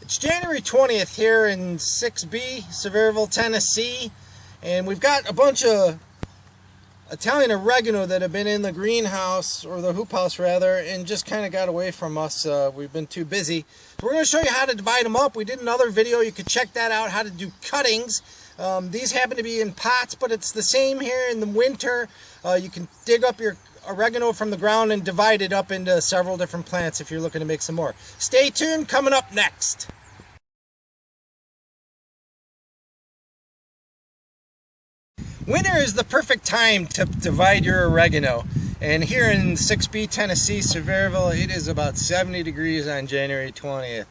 It's January 20th here in 6B, Sevierville, Tennessee, and we've got a bunch of Italian oregano that have been in the greenhouse, or the hoop house rather, and just kind of got away from us. We've been too busy. So we're going to show you how to divide them up. We did another video, you could check that out, how to do cuttings. These happen to be in pots, but it's the same here in the winter. You can dig up your oregano from the ground and divide it up into several different plants if you're looking to make some more. Stay tuned, coming up next. Winter is the perfect time to divide your oregano, and here in 6B, Tennessee, Sevierville, it is about 70 degrees on January 20th,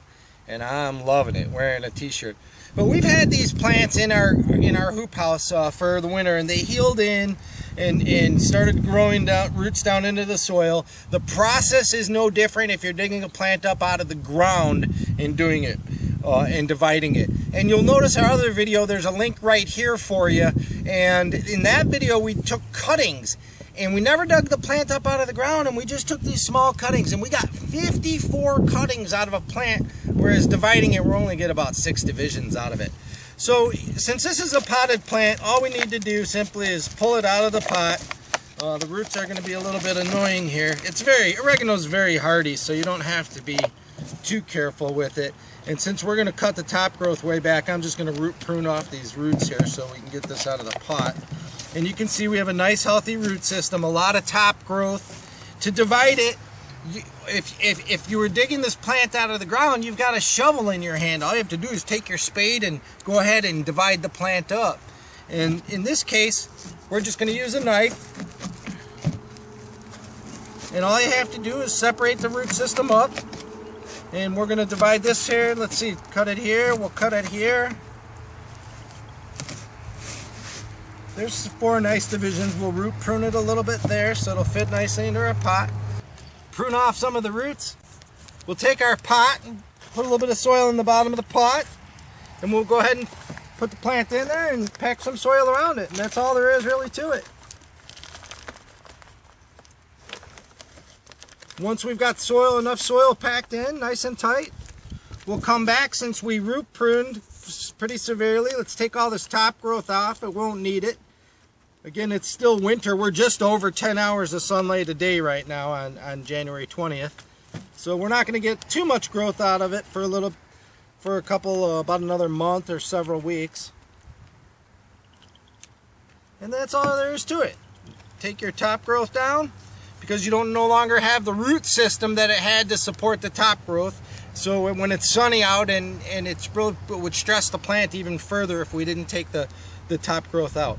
and I'm loving it, wearing a t-shirt. But we've had these plants in our hoop house for the winter, and they healed in and started growing down, roots down into the soil. The process is no different if you're digging a plant up out of the ground and doing it and dividing it. And you'll notice our other video, there's a link right here for you, and in that video we took cuttings, and we never dug the plant up out of the ground, and we just took these small cuttings, and we got 54 cuttings out of a plant, whereas dividing it, we'll only get about 6 divisions out of it. So since this is a potted plant, all we need to do simply is pull it out of the pot. The roots are going to be a little bit annoying here. Oregano's very hardy, so you don't have to be too careful with it. And since we're going to cut the top growth way back, I'm just going to root prune off these roots here so we can get this out of the pot. And you can see we have a nice healthy root system, a lot of top growth. To divide it, if you were digging this plant out of the ground, you've got a shovel in your hand. All you have to do is take your spade and go ahead and divide the plant up. And in this case, we're just going to use a knife. And all you have to do is separate the root system up. And we're going to divide this here. Let's see, cut it here, we'll cut it here. There's 4 nice divisions. We'll root prune it a little bit there so it'll fit nicely into our pot. Prune off some of the roots. We'll take our pot and put a little bit of soil in the bottom of the pot, and we'll go ahead and put the plant in there and pack some soil around it, and that's all there is really to it. Once we've got enough soil packed in nice and tight, we'll come back. Since we root pruned pretty severely, let's take all this top growth off. It won't need it. Again, it's still winter. We're just over 10 hours of sunlight a day right now on January 20th. So we're not going to get too much growth out of it for about another month or several weeks. And that's all there is to it. Take your top growth down, because you no longer have the root system that it had to support the top growth. So when it's sunny out, and it would stress the plant even further if we didn't take the top growth out.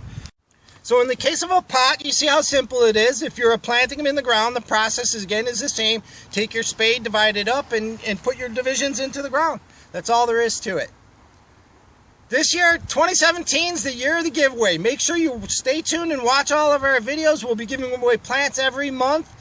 So in the case of a pot, you see how simple it is. If you're planting them in the ground, the process is the same. Take your spade, divide it up, and put your divisions into the ground. That's all there is to it. This year, 2017 is the year of the giveaway. Make sure you stay tuned and watch all of our videos. We'll be giving away plants every month.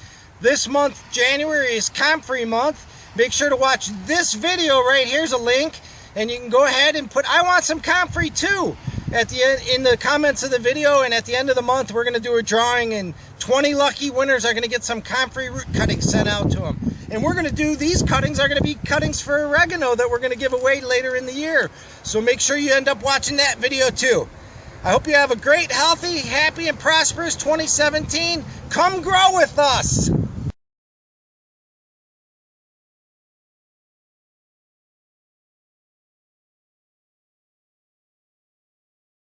This month, January, is comfrey month. Make sure to watch this video right here's a link, and you can go ahead and put "I want some comfrey too" at the end in the comments of the video. And at the end of the month, we're going to do a drawing, and 20 lucky winners are going to get some comfrey root cuttings sent out to them. And we're going to do, these cuttings are going to be cuttings for oregano that we're going to give away later in the year. So make sure you end up watching that video too. I hope you have a great, healthy, happy, and prosperous 2017. Come grow with us.